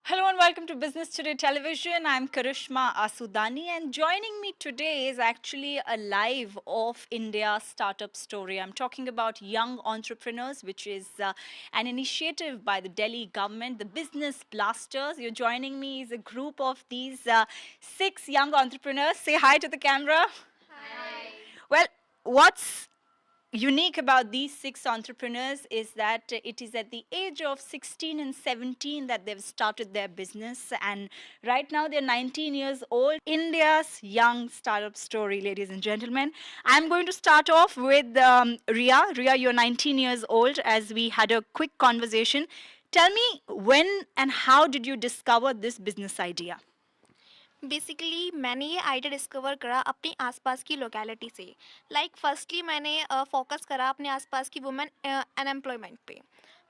Hello and welcome to Business Today Television. I'm Karishma Asudani, and joining me today is actually a live of India startup story. I'm talking about young entrepreneurs, which is an initiative by the Delhi government, the Business Blasters. You're joining me is a group of these six young entrepreneurs. Say hi to the camera. Well, what's unique about these six entrepreneurs is that it is at the age of 16 and 17 that they've started their business, and right now they're 19 years old. India's young startup story, ladies and gentlemen. I'm going to start off with Ria. You're 19 years old. As we had a quick conversation, tell me, when and how did you discover this business idea? Basically मैंने ये idea discover करा अपनी आसपास की locality से। Firstly मैंने focus करा अपने आसपास की वुमेन अनएम्प्लॉयमेंट पे।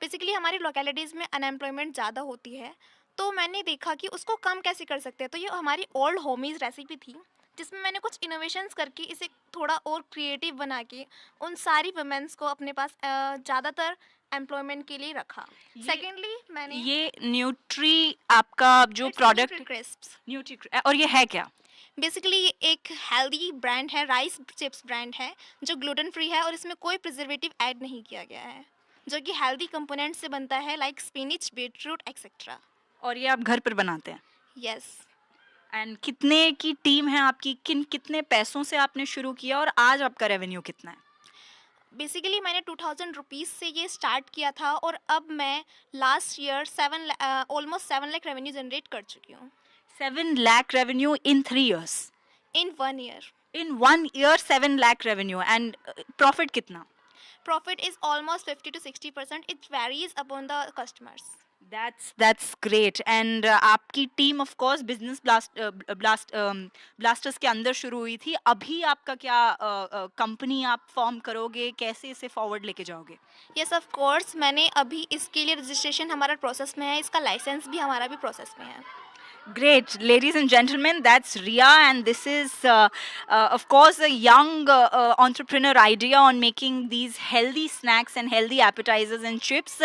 बेसिकली हमारी लोकेलिटीज़ में अनएम्प्लॉयमेंट ज़्यादा होती है, तो मैंने देखा कि उसको कम कैसे कर सकते हैं। तो ये हमारी ओल्ड होमीज़ रेसिपी थी, जिसमें मैंने कुछ इनोवेशंस करके इसे थोड़ा और क्रिएटिव बना के उन सारी वुमेन्स को अपने पास ज़्यादातर एम्प्लॉयमेंट के लिए रखा। सेकेंडली मैंने ये न्यूट्री आपका जो इट्स प्रोडक्ट क्रिस्प्स। न्यूट्री, और ये है क्या? बेसिकली ये एक हेल्दी ब्रांड है, राइस चिप्स ब्रांड है, जो ग्लूटेन फ्री है और इसमें कोई प्रिजर्वेटिव ऐड नहीं किया गया है, जो कि हेल्दी कंपोनेंट से बनता है, लाइक स्पिनिच, बीटरूट एक्सेट्रा। और ये आप घर पर बनाते हैं? यस। एंड कितने की टीम है आपकी, कितने पैसों से आपने शुरू किया और आज आपका रेवेन्यू कितना है? बेसिकली मैंने 2000 रुपीज़ से ये स्टार्ट किया था और अब मैं last year almost 7 lakh revenue generate कर चुकी हूँ 7 lakh revenue in 3 years? In 1 year. In 1 year, 7 lakh revenue, and profit कितना? Profit is almost 50 to 60%। It varies upon the customers. That's great. And आपकी team of course business blasters के अंदर शुरू हुई थी। अभी आपका क्या कंपनी आप फॉर्म करोगे, कैसे इसे फॉरवर्ड लेके जाओगे? यस ऑफ कोर्स, मैंने अभी इसके लिए रजिस्ट्रेशन हमारा प्रोसेस में है, इसका लाइसेंस भी हमारा भी प्रोसेस में है। Great, ladies and gentlemen, that's Ria, and this is, of course, a young entrepreneur idea on making these healthy snacks and healthy appetizers and chips.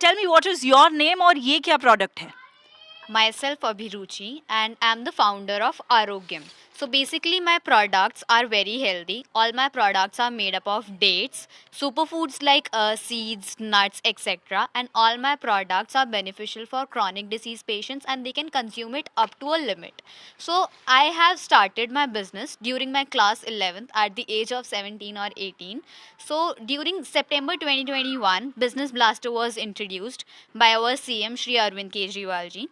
Tell me, what is your name और ये क्या product है? Myself Abhiruchi, and I'm the founder of Arogyam. So basically my products are very healthy. All my products are made up of dates, superfoods like seeds, nuts, etc. And all my products are beneficial for chronic disease patients and they can consume it up to a limit. So I have started my business during my class 11th at the age of 17 or 18. So during September 2021, Business Blaster was introduced by our CM Shri Arvind Kejriwal ji.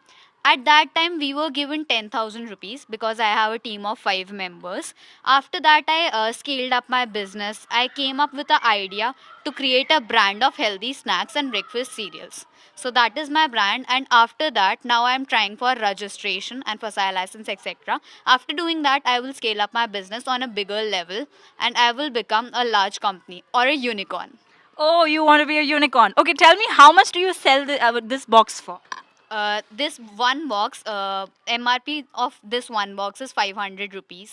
At that time, we were given 10,000 rupees because I have a team of 5 members. After that, I scaled up my business. I came up with the idea to create a brand of healthy snacks and breakfast cereals. So that is my brand. And after that, now I'm trying for registration and for sale license, etc. After doing that, I will scale up my business on a bigger level and I will become a large company or a unicorn. Oh, you want to be a unicorn. Okay, tell me, how much do you sell this box for? This one box, MRP of this one box is 500 rupees.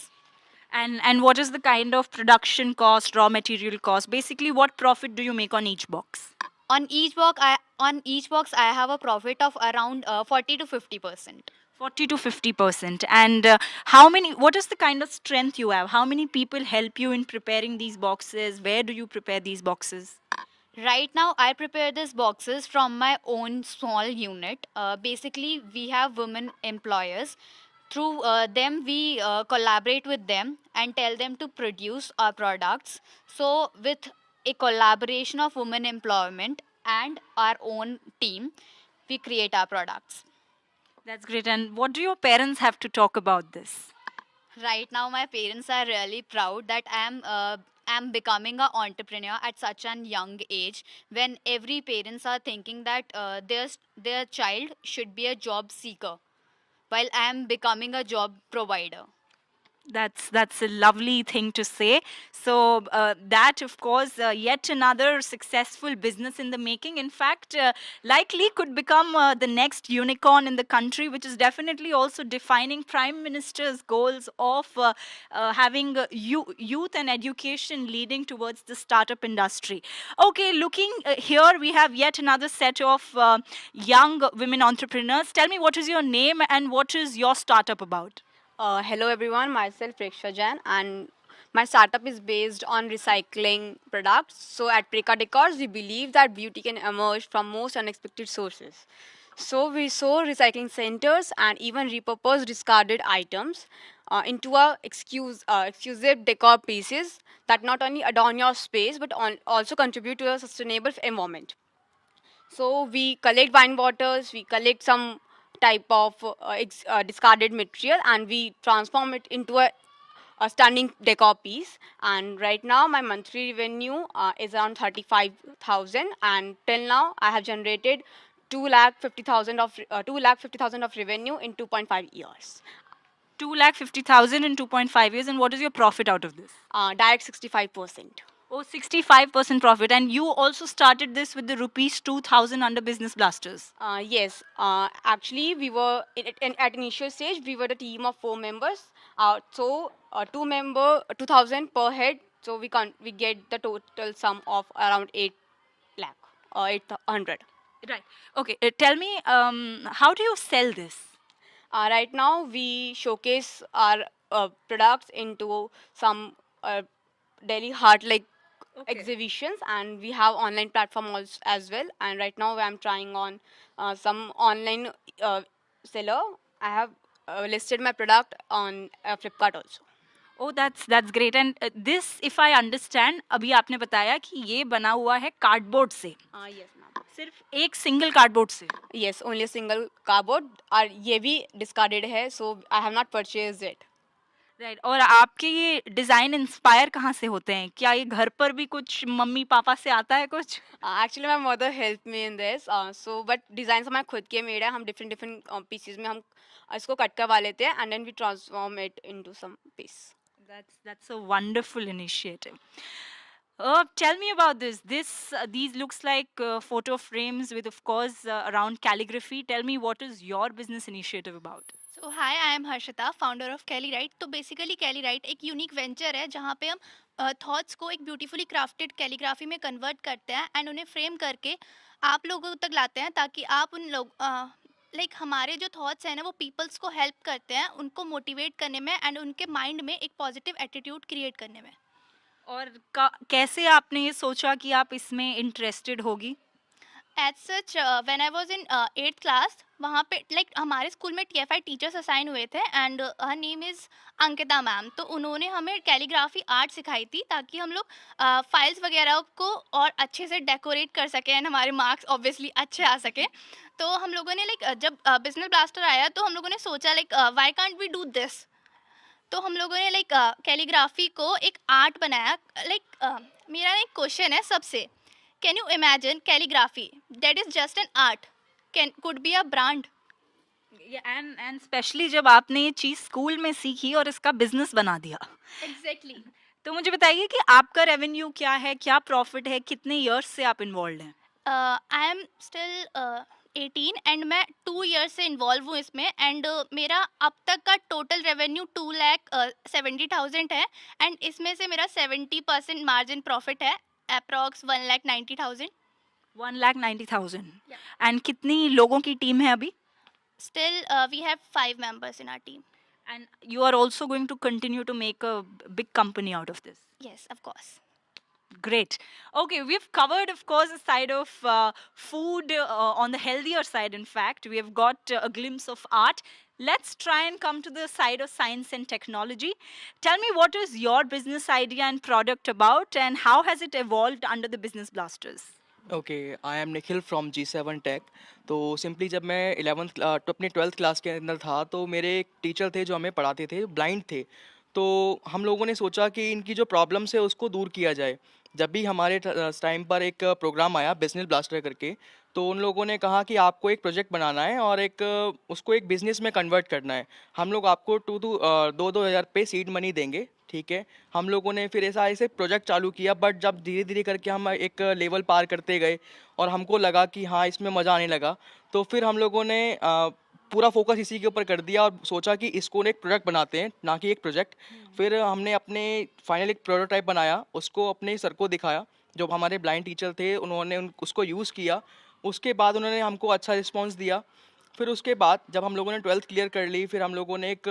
And what is the kind of production cost, raw material cost? Basically, what profit do you make on each box? On each box I have a profit of around 40 to 50%. 40 to 50%. And how many, what is the kind of strength you have? How many people help you in preparing these boxes? Where do you prepare these boxes? Right now, I prepare these boxes from my own small unit. Basically, we have women employers. Through them, we collaborate with them and tell them to produce our products. So, with a collaboration of women employment and our own team, we create our products. That's great. And what do your parents have to talk about this? Right now, my parents are really proud that I'm becoming an entrepreneur at such an young age, when every parents are thinking that their child should be a job seeker, while I'm becoming a job provider. That's a lovely thing to say. So that, of course, yet another successful business in the making. In fact, likely could become the next unicorn in the country, which is definitely also defining Prime Minister's goals of having youth and education leading towards the startup industry. Okay, looking here, we have yet another set of young women entrepreneurs. Tell me, what is your name and what is your startup about? Hello everyone, myself Preksha Jain, and my startup is based on recycling products. So at Preka Decors, we believe that beauty can emerge from most unexpected sources. So we sow recycling centers and even repurpose discarded items into exclusive decor pieces that not only adorn your space but also contribute to a sustainable environment. So we collect wine bottles, we collect some type of discarded material, and we transform it into a stunning decor piece. And right now, my monthly revenue is around 35,000, and till now, I have generated 2,50,000 of revenue in 2.5 years. 2,50,000 in 2.5 years, and what is your profit out of this? Direct 65%. Oh, 65% profit. And you also started this with the rupees 2,000 under Business Blasters. Yes, actually, we were at initial stage. We were the team of 4 members. Two member, 2,000 per head. So we get the total sum of around 8 lakh or 800. Right. Okay. Tell me, how do you sell this? Right now, we showcase our products into some Delhi Heart like exhibitions, and we have online platform also as well. And right now, I'm trying on some online seller. I have listed my product on Flipkart also. Oh, that's great. And this, if I understand, अभी आपने बताया कि ये बना हुआ है cardboard से, Yes, ma'am. सिर्फ एक सिंगल कार्डबोर्ड से. Yes, only a single cardboard. और ये भी discarded है, so I have not purchased it. Right. और आपके ये डिजाइन इंस्पायर कहाँ से होते हैं? क्या ये घर पर भी कुछ मम्मी पापा से आता है कुछ? Actually, my mother helped me in this. But designs हमारे खुद के made है. हम different pieces में हम इसको कट करवा लेते हैं, and then we transform it into some piece. That's a wonderful initiative. Tell me about this. These looks like photo frames with, of course, around calligraphy. Tell me, what is your business initiative about? So hi, I am Harshita, founder of Calli Write. तो basically Calli Write एक unique venture है जहाँ पे हम thoughts को एक beautifully crafted calligraphy में convert करते हैं एंड उन्हें फ्रेम करके आप लोगों तक लाते हैं, ताकि आप उन लोग लाइक हमारे जो थॉट्स हैं ना वो पीपल्स को हेल्प करते हैं उनको मोटिवेट करने में एंड उनके माइंड में एक पॉजिटिव एटीट्यूड क्रिएट करने में। और कैसे आपने ये सोचा कि आप इसमें इंटरेस्टेड होगी? As such when I was in 8th class, वहाँ पे लाइक हमारे स्कूल में TFI टीचर्स असाइन हुए थे and her name is Ankita ma'am. तो उन्होंने हमें कैलीग्राफी आर्ट सिखाई थी ताकि हम लोग फाइल्स वगैरह को और अच्छे से डेकोरेट कर सकें एंड हमारे मार्क्स ऑब्वियसली अच्छे आ सकें। तो हम लोगों ने लाइक जब बिजनेस ब्लास्टर आया तो हम लोगों ने सोचा like why can't we do this. तो हम लोगों ने लाइक कैलीग्राफी को एक आर्ट बनाया। लाइक मेरा एक क्वेश्चन है सबसे, can you imagine calligraphy that is just an art could be a brand? And specially जब आपने ये चीज स्कूल में सीखी और इसका बिजनेस बना दिया। Exactly. तो मुझे बताइए कि आपका रेवेन्यू क्या है, क्या प्रॉफिट है, कितने इयर्स से आप इन्वॉल्व हैं? आई एम स्टिल 18 एंड मैं 2 ईयर्स से इन्वॉल्व हूँ इसमें एंड मेरा अब तक का टोटल रेवेन्यू 2,70,000 है एंड इसमें से मेरा 70% मार्जिन प्रॉफिट है, अप्रॉक्स 1,90,000। 1,90,000। Yeah. एंड कितनी लोगों की टीम है अभी? Still, we have 5 members in our team. And you are also going to continue to make a big company out of this? Yes, of course. Great. Okay, we've covered, of course, the side of food on the healthier side. In fact, we have got a glimpse of art. Let's try and come to the side of science and technology. Tell me, what is your business idea and product about, and how has it evolved under the Business Blasters? Okay, I am Nikhil from G7 tech. तो simply जब मैं 11th तो अपनी 12th class के अंदर था, तो मेरे एक टीचर थे जो हमें पढ़ाते थे, ब्लाइंड थे। तो हम लोगों ने सोचा कि इनकी जो प्रॉब्लम्स है उसको दूर किया जाए। जब भी हमारे टाइम पर एक प्रोग्राम आया बिजनेस ब्लास्टर करके, तो उन लोगों ने कहा कि आपको एक प्रोजेक्ट बनाना है और एक उसको एक बिजनेस में कन्वर्ट करना है। हम लोग आपको 2-2 हज़ार पे सीड मनी देंगे, ठीक है। हम लोगों ने फिर ऐसा ऐसे प्रोजेक्ट चालू किया, बट जब धीरे धीरे करके हम एक लेवल पार करते गए और हमको लगा कि हाँ इसमें मज़ा आने लगा, तो फिर हम लोगों ने पूरा फोकस इसी के ऊपर कर दिया और सोचा कि इसको एक प्रोडक्ट बनाते हैं, ना कि एक प्रोजेक्ट। फिर हमने अपने फाइनल एक प्रोटोटाइप बनाया, उसको अपने सर को दिखाया, जो हमारे ब्लाइंड टीचर थे उन्होंने उसको यूज़ किया। उसके बाद उन्होंने हमको अच्छा रिस्पॉन्स दिया। फिर उसके बाद जब हम लोगों ने 12th क्लियर कर ली, फिर हम लोगों ने एक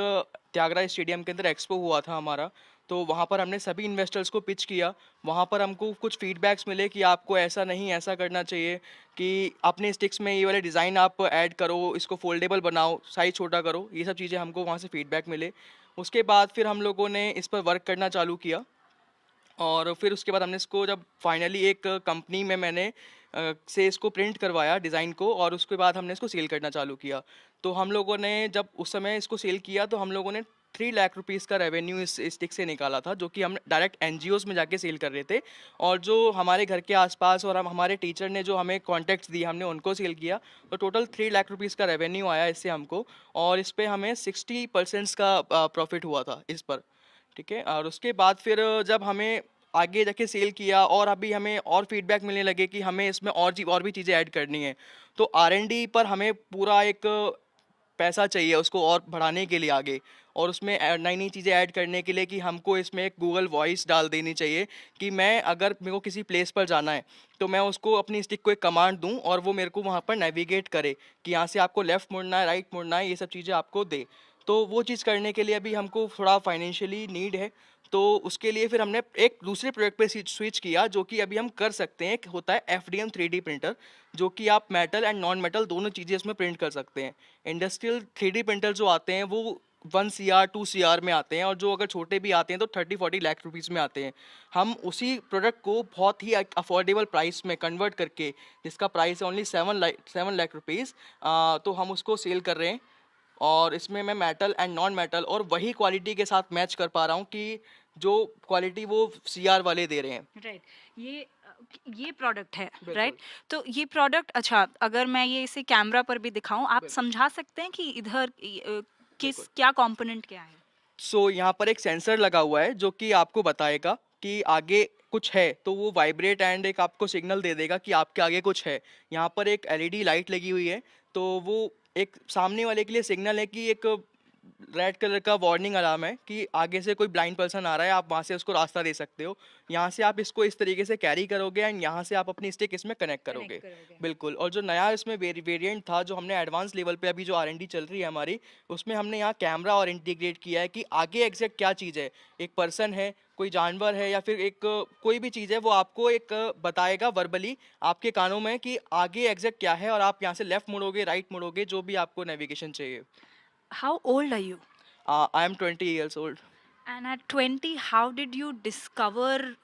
त्यागराज स्टेडियम के अंदर एक्सपो हुआ था हमारा, तो वहाँ पर हमने सभी इन्वेस्टर्स को पिच किया। वहाँ पर हमको कुछ फीडबैक्स मिले कि आपको ऐसा नहीं ऐसा करना चाहिए, कि अपने स्टिक्स में ये वाले डिज़ाइन आप ऐड करो, इसको फोल्डेबल बनाओ, साइज़ छोटा करो, ये सब चीज़ें हमको वहाँ से फीडबैक मिले। उसके बाद फिर हम लोगों ने इस पर वर्क करना चालू किया और फिर उसके बाद हमने इसको जब फाइनली एक कंपनी में मैंने से इसको प्रिंट करवाया डिज़ाइन को, और उसके बाद हमने इसको सेल करना चालू किया। तो हम लोगों ने जब उस समय इसको सेल किया तो हम लोगों ने 3 लाख रुपीज़ का रेवेन्यू इस स्टिक से निकाला था, जो कि हम डायरेक्ट एनजीओज़ में जाके सेल कर रहे थे। और जो हमारे घर के आसपास और हम हमारे टीचर ने जो हमें कॉन्टैक्ट्स दिए, हमने उनको सेल किया। तो टोटल 3 लाख रुपीज़ का रेवेन्यू आया इससे हमको, और इस पे हमें 60% का प्रॉफिट हुआ था इस पर, ठीक है। और उसके बाद फिर जब हमें आगे जाके सेल किया और अभी हमें और फीडबैक मिलने लगे कि हमें इसमें और भी चीज़ें ऐड करनी है, तो R&D पर हमें पूरा एक पैसा चाहिए उसको और बढ़ाने के लिए आगे, और उसमें नई नई चीज़ें ऐड करने के लिए, कि हमको इसमें एक गूगल वॉइस डाल देनी चाहिए, कि मैं अगर मेरे को किसी प्लेस पर जाना है तो मैं उसको अपनी स्टिक को एक कमांड दूं और वो मेरे को वहाँ पर नेविगेट करे, कि यहाँ से आपको लेफ़्ट मुड़ना है, राइट मुड़ना है, ये सब चीज़ें आपको दे। तो वो चीज़ करने के लिए अभी हमको थोड़ा फाइनेंशियली नीड है, तो उसके लिए फिर हमने एक दूसरे प्रोडक्ट पे स्विच किया, जो कि अभी हम कर सकते हैं। एक होता है FDM 3D प्रिंटर, जो कि आप मेटल एंड नॉन मेटल दोनों चीज़ें इसमें प्रिंट कर सकते हैं। इंडस्ट्रियल 3D प्रिंटर जो आते हैं वो 1 CR 2 CR में आते हैं, और जो अगर छोटे भी आते हैं तो 30-40 लाख रुपीज़ में आते हैं। हम उसी प्रोडक्ट को बहुत ही अफोर्डेबल प्राइस में कन्वर्ट करके, जिसका प्राइस है ओनली 7 लाख रुपीज़, तो हम उसको सेल कर रहे हैं। और इसमें मैं मेटल एंड नॉन मेटल और वही क्वालिटी के साथ मैच कर पा रहा हूँ, कि जो क्वालिटी वो CR वाले दे रहे हैं। राइट, ये प्रोडक्ट है, बिल्कुल। राइट। तो ये प्रोडक्ट, अच्छा, अगर मैं ये इसे कैमरा पर भी दिखाऊं, आप बिल्कुल। समझा सकते हैं कि इधर किस बिल्कुल। क्या कंपोनेंट क्या है? सो यहाँ पर एक सेंसर लगा हुआ है, जो कि आपको बताएगा कि आगे कुछ है, तो वो वाइब्रेट एंड एक आपको सिग्नल दे देगा कि आपके आगे कुछ है। यहाँ पर एक LED लाइट लगी हुई है, तो वो एक सामने वाले के लिए सिग्नल है, कि एक रेड कलर का वार्निंग अलार्म है, कि आगे से कोई ब्लाइंड पर्सन आ रहा है, आप वहाँ से उसको रास्ता दे सकते हो। यहाँ से आप इसको इस तरीके से कैरी करोगे एंड यहाँ से आप अपनी स्टिक इसमें कनेक्ट करोगे। बिल्कुल। और जो नया इसमें वेरिएंट था, जो हमने एडवांस लेवल पे अभी जो R&D चल रही है हमारी, उसमें हमने यहाँ कैमरा और इंटीग्रेट किया है, कि आगे एग्जैक्ट क्या चीज़ है, एक पर्सन है, कोई जानवर है, या फिर एक कोई भी चीज़ है, वो आपको एक बताएगा वर्बली आपके कानों में कि आगे एग्जैक्ट क्या है, और आप यहाँ से लेफ्ट मुड़ोगे, राइट मुड़ोगे, जो भी आपको नेविगेशन चाहिए। How old are you? I am 20 years old. And at 20, how did you discover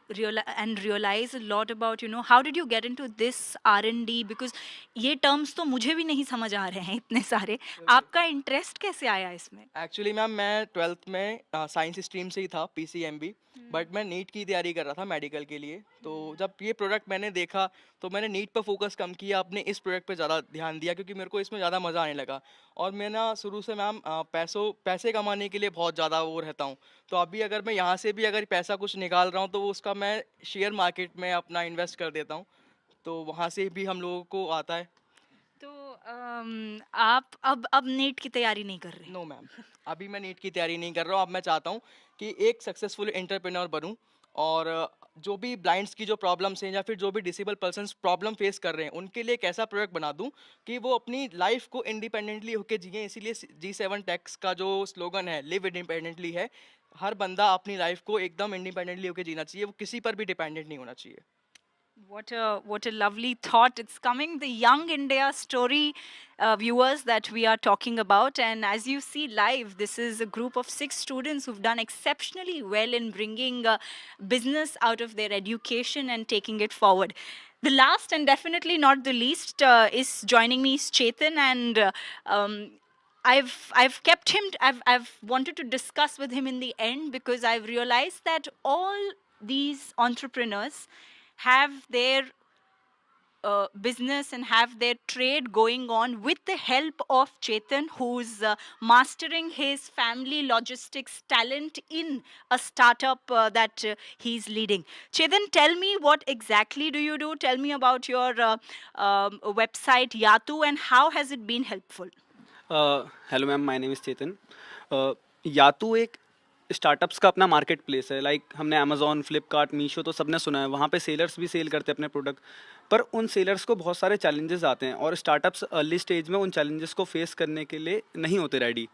and realize a lot about, how did you get into this R&D? Because ये terms तो मुझे भी नहीं समझ आ रहे हैं इतने सारे। आपका इंटरेस्ट कैसे आया इसमें? एक्चुअली मैम मैं 12th में साइंस स्ट्रीम से ही था, PCMB, बट मैं नीट की तैयारी कर रहा था मेडिकल के लिए। तो जब ये प्रोडक्ट मैंने देखा, तो मैंने नीट पर फोकस कम किया, अपने इस प्रोडक्ट पे ज़्यादा ध्यान दिया, क्योंकि मेरे को इसमें ज़्यादा मज़ा आने लगा। और मैं ना शुरू से मैम पैसे कमाने के लिए बहुत ज़्यादा वो रहता हूँ। तो अभी अगर मैं यहाँ से भी अगर पैसा कुछ निकाल रहा हूँ, तो उसका मैं शेयर मार्केट में अपना इन्वेस्ट कर देता हूँ, तो वहाँ से भी हम लोगों को आता है। तो आप अब नीट की तैयारी नहीं कर रहे? नो मैम, अभी मैं नीट की तैयारी नहीं कर रहा हूँ। अब मैं चाहता हूँ कि एक सक्सेसफुल एंटरप्रेन्योर बनूँ, और जो भी ब्लाइंड्स की जो प्रॉब्लम्स हैं, या फिर जो भी डिसेबल पर्सन्स प्रॉब्लम फेस कर रहे हैं, उनके लिए एक ऐसा प्रोडक्ट बना दूँ कि वो अपनी लाइफ को इंडिपेंडेंटली होकर जिए। इसीलिए G7 टेक्स का जो स्लोगन है, लिव इंडिपेंडेंटली, है। हर बंदा अपनी लाइफ को एकदम इंडिपेंडेंटली होकर जीना चाहिए, वो किसी पर भी डिपेंडेंट नहीं होना चाहिए। What a lovely thought. It's coming, the Young India story, viewers, that we are talking about. And as you see live, this is a group of 6 students who've done exceptionally well in bringing business out of their education and taking it forward. The last and definitely not the least is joining me is Chetan, and I've kept him. I've wanted to discuss with him in the end, because I've realized that all these entrepreneurs have their business and have their trade going on with the help of Chetan, who's mastering his family logistics talent in a startup that he's leading. Chetan, tell me, what exactly do you do? Tell me about your website Yatu, and how has it been helpful? Hello ma'am, my name is Chetan. यातू एक startups का अपना market place है। Like हमने Amazon, Flipkart, Meesho तो सबने सुना है। वहाँ पे सेलर्स भी सेल करते हैं अपने प्रोडक्ट, पर उन सेलर्स को बहुत सारे चैलेंजेस आते हैं और स्टार्टअप्स अर्ली स्टेज में उन चैलेंजेस को फेस करने के लिए नहीं होते रेडी।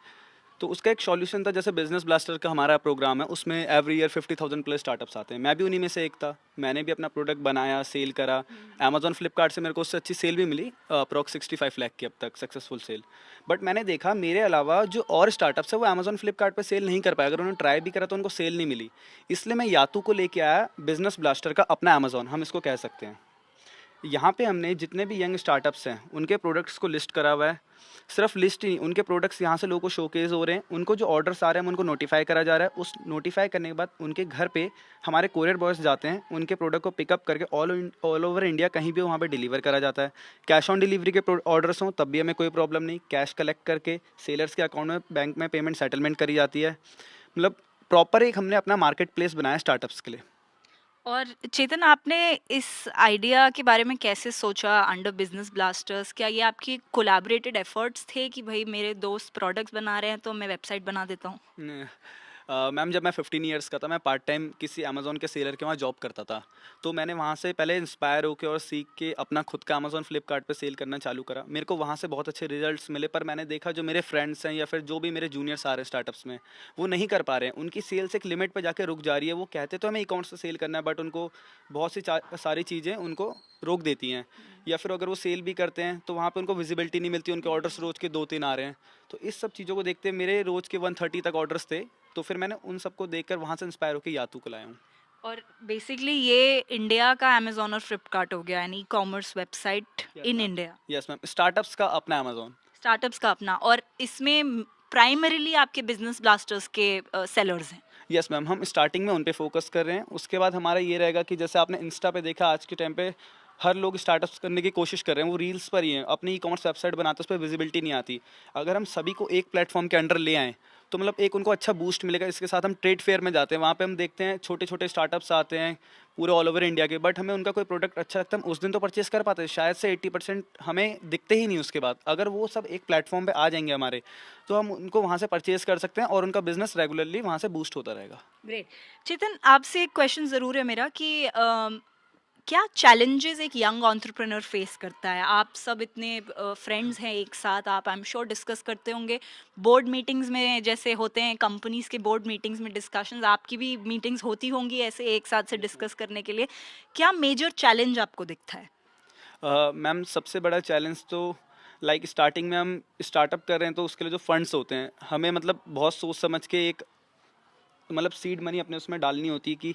तो उसका एक सॉल्यूशन था, जैसे बिजनेस ब्लास्टर का हमारा प्रोग्राम है, उसमें एवरी ईयर 50,000 प्लस स्टार्टअप्स आते हैं। मैं भी उन्हीं में से एक था। मैंने भी अपना प्रोडक्ट बनाया, सेल करा। अमेजोन, फ्लिपकार्ट से मेरे को उससे अच्छी सेल भी मिली, अप्रॉक्स 65 लाख की अब तक सक्सेसफुल सेल। बट मैंने देखा मेरे अलावा जो और स्टार्टअप्स है वो अमेजोन, फ्लिपकार्ट पर सेल नहीं कर पाए। अगर उन्होंने ट्राई भी करा तो उनको सेल नहीं मिली। इसलिए मैं यातू को लेके आया, बिजनेस ब्लास्टर का अपना अमेजोन हम इसको कह सकते हैं। यहाँ पे हमने जितने भी यंग स्टार्टअप्स हैं उनके प्रोडक्ट्स को लिस्ट करा हुआ है। सिर्फ लिस्ट ही, उनके प्रोडक्ट्स यहाँ से लोगों को शोकेस हो रहे हैं। उनको जो ऑर्डर्स आ रहे हैं उनको नोटिफाई करा जा रहा है। उस नोटिफाई करने के बाद उनके घर पे हमारे कोरियर बॉयज़ जाते हैं, उनके प्रोडक्ट को पिकअप करके ऑल ओवर इंडिया कहीं भी वहाँ पे डिलीवर करा जाता है। कैश ऑन डिलीवरी के ऑर्डर्स हों तब भी हमें कोई प्रॉब्लम नहीं। कैश कलेक्ट करके सेलर्स के अकाउंट में, बैंक में पेमेंट सेटलमेंट करी जाती है। मतलब प्रॉपर एक हमने अपना मार्केट प्लेस बनाया स्टार्टअप्स के लिए। और चेतन, आपने इस आइडिया के बारे में कैसे सोचा अंडर बिजनेस ब्लास्टर्स? क्या ये आपकी कोलैबोरेटेड एफर्ट्स थे कि भाई मेरे दोस्त प्रोडक्ट्स बना रहे हैं तो मैं वेबसाइट बना देता हूँ? मैम, जब मैं 15 ईयर्स का था, मैं पार्ट टाइम किसी अमेज़ॉन के सेलर के वहाँ जॉब करता था। तो मैंने वहाँ से पहले इंस्पायर होकर और सीख के अपना खुद का अमेज़ॉन, फ्लिपकार्ट पे सेल करना चालू करा। मेरे को वहाँ से बहुत अच्छे रिजल्ट्स मिले, पर मैंने देखा जो मेरे फ्रेंड्स हैं या फिर जो भी मेरे जूनियर्स आ रहे हैं स्टार्टअप्स में, वो नहीं कर पा रहे हैं। उनकी सेल्स एक लिमिट पर जाके रुक जा रही है। वो कहते तो हमें अकाउंट से सेल करना है, बट उनको बहुत सी सारी चीज़ें उनको रोक देती हैं। या फिर अगर वो सेल भी करते हैं तो वहाँ पे उनको विजिबिलिटी नहीं मिलती। उनके ऑर्डर्स रोज़ के 2-3 आ रहे हैं। तो इस सब चीज़ों को देखते मेरे रोज़ के 130 तक ऑर्डर्स थे। तो फिर मैंने उन सबको देखकर वहाँ से इंस्पायर होकर यातू को लाया हूँ। और बेसिकली ये इंडिया का अमेजोन और फ्लिपकार्ट हो गया, यानी e commerce website in India. Yes ma'am, startups का अपना अमेज़ॉन। स्टार्टअप्स का अपना, और इसमें प्राइमरीली आपके बिजनेस ब्लास्टर्स के सेलर्स हैं? यस मैम, हम स्टार्टिंग में उन पे फोकस कर रहे हैं। उसके बाद हमारा ये रहेगा कि जैसे आपने इंस्टा पे देखा, आज के टाइम पे हर लोग स्टार्टअप्स करने की कोशिश कर रहे हैं। वो रील्स पर ही हैं, अपनी ई कॉमर्स वेबसाइट बनाते हैं, उस पर विजिबिलिटी नहीं आती। अगर हम सभी को एक प्लेटफॉर्म के अंडर ले आएँ तो मतलब एक उनको अच्छा बूस्ट मिलेगा। इसके साथ हम ट्रेड फेयर में जाते हैं, वहाँ पे हम देखते हैं छोटे छोटे स्टार्टअप्स आते हैं पूरे ऑल ओवर इंडिया के, बट हमें उनका कोई प्रोडक्ट अच्छा लगता है, हम उस दिन तो परचेस कर पाते हैं। शायद से 80% हमें दिखते ही नहीं उसके बाद। अगर वो सब एक प्लेटफॉर्म पे आ जाएंगे हमारे, तो हम उनको वहाँ से परचेस कर सकते हैं और उनका बिजनेस रेगुलरली वहाँ से बूस्ट होता रहेगा। ग्रेट। चेतन, आपसे एक क्वेश्चन ज़रूर है मेरा कि क्या चैलेंजेस एक यंग एंटरप्रेन्योर फेस करता है? आप सब इतने फ्रेंड्स हैं एक साथ, आप आई एम श्योर डिस्कस करते होंगे बोर्ड मीटिंग्स में, जैसे होते हैं कंपनीज के बोर्ड मीटिंग्स में डिस्कशंस, आपकी भी मीटिंग्स होती होंगी ऐसे एक साथ से डिस्कस करने के लिए। क्या मेजर चैलेंज आपको दिखता है? मैम, सबसे बड़ा चैलेंज तो लाइक स्टार्टिंग में हम स्टार्टअप कर रहे हैं तो उसके लिए जो फंड्स होते हैं, हमें मतलब बहुत सोच समझ के एक मतलब सीड मनी अपने उसमें डालनी होती है कि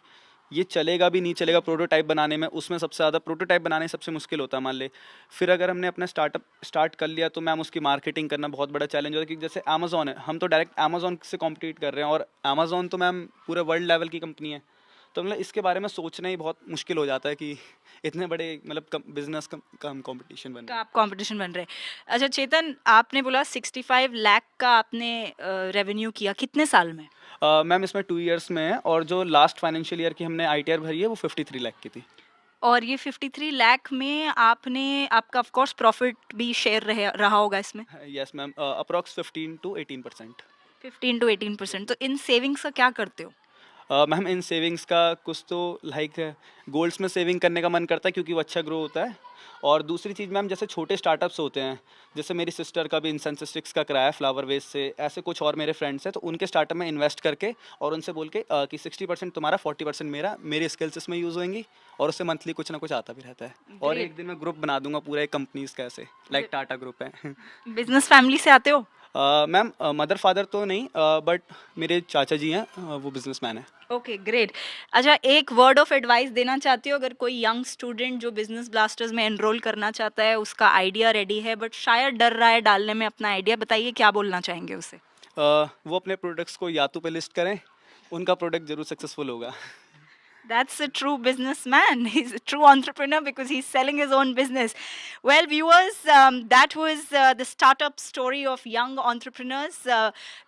ये चलेगा भी नहीं चलेगा प्रोटोटाइप बनाने में। उसमें सबसे ज़्यादा प्रोटोटाइप बनाने सबसे मुश्किल होता है मान ले। फिर अगर हमने अपना स्टार्टअप स्टार्ट कर लिया तो मैम उसकी मार्केटिंग करना बहुत बड़ा चैलेंज होता है। क्योंकि जैसे अमेजोन है, हम तो डायरेक्ट अमेजोन से कॉम्पिटिट कर रहे हैं और अमेजोन तो मैम पूरे वर्ल्ड लेवल की कंपनी है। तो मतलब इसके बारे में सोचना ही बहुत मुश्किल हो जाता है कि इतने बड़े मतलब बिजनेस का हम कंपटीशन बन रहे का हैं। आप कंपटीशन बन रहे हैं। अच्छा चेतन, आपने बोला 65 लाख का आपने रेवेन्यू किया, कितने साल में? मैम, इसमें 2 इयर्स में है और जो लास्ट फाइनेंशियल ईयर की हमने ITR भरी है वो 53 लाख की थी। और ये 53 लाख में आपने, आपका ऑफ कोर्स प्रॉफिट भी शेयर रहा होगा इसमें? Yes ma'am, approx 15 to 18%। 15 to 18%। तो इन सेविंग्स का क्या करते हो? मैम, इन सेविंग्स का कुछ तो लाइक गोल्ड्स में सेविंग करने का मन करता है क्योंकि वो अच्छा ग्रो होता है। और दूसरी चीज़ मैम, जैसे छोटे स्टार्टअप्स होते हैं, जैसे मेरी सिस्टर का भी इंसेंस स्टिक्स का कराया फ्लावर वेस्ट से, ऐसे कुछ और मेरे फ्रेंड्स हैं, तो उनके स्टार्टअप में इन्वेस्ट करके और उनसे बोल के कि 60% तुम्हारा, 40% मेरा, मेरी स्किल्स इसमें यूज़ होंगी और उससे मंथली कुछ ना कुछ आता भी रहता है। और एक दिन मैं ग्रुप बना दूंगा पूरा एक कंपनीज का, ऐसे लाइक टाटा ग्रुप है। बिजनेस फैमिली से आते हो? मैम, मदर फादर तो नहीं, बट मेरे चाचा जी हैं, वो बिजनेसमैन है। Okay, great. अच्छा, एक वर्ड ऑफ एडवाइस देना चाहती हो अगर कोई यंग स्टूडेंट जो बिजनेस ब्लास्टर्स में एनरोल करना चाहता है, उसका आइडिया रेडी है बट शायद डर रहा है डालने में अपना आइडिया, बताइए क्या बोलना चाहेंगे उसे? वो अपने प्रोडक्ट्स को यातू पे लिस्ट करें, उनका प्रोडक्ट जरूर सक्सेसफुल होगा। That's a true businessman. He's a true entrepreneur because he's selling his own business. Well, viewers, that was the startup story of young entrepreneurs.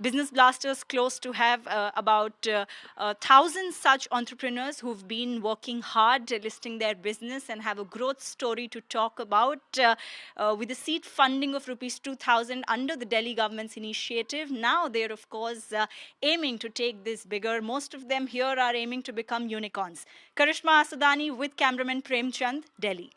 Business Blasters close to have about 1,000 such entrepreneurs who've been working hard, listing their business, and have a growth story to talk about. With the seed funding of rupees 2,000 under the Delhi government's initiative, now they're of course aiming to take this bigger. Most of them here are aiming to become unicorns. Karishma Asudani with cameraman Prem Chand, Delhi.